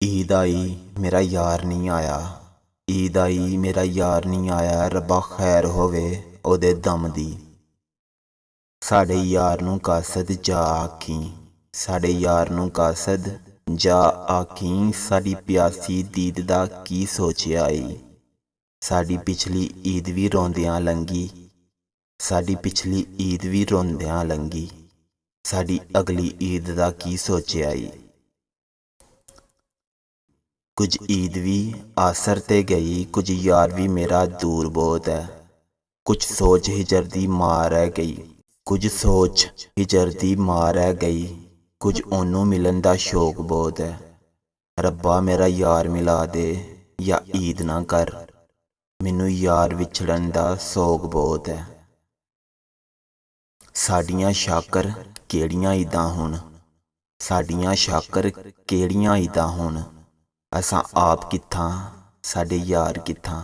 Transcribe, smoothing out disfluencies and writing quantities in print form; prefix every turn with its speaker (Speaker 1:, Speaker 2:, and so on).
Speaker 1: ईद आई मेरा यार नहीं आया। ईद आई मेरा यार नहीं आया। रब्बा खैर होवे ओदे दम दी। साडे यार नू कासद जा आखी। साडे यार नू कासद जा आखी। साडी प्यासी दीद दा की सोचिया आई। साडी पिछली ईद भी रोंदियां लंघी। साडी पिछली ईद भी रोंदियां लंघी। साडी अगली ईद दा की सोचिया आई। कुछ ईद भी आसर ते गई। कुछ यार भी मेरा दूर बहुत है। कुछ सोच हिजर दी मार रह गई। कुछ सोच हिजर दी मार रह गई। कुछ ओनू मिलन दा शौक बहुत है। रब्बा मेरा यार मिला दे या ईद ना कर। मैनू यार विछड़न दा सोग बहुत है। साडियां शाकर केड़ियां ईदां हुण। साडियां शाकर केड़ियां ईदां हुण। असां आप कित्थां साडे यार कित्थां।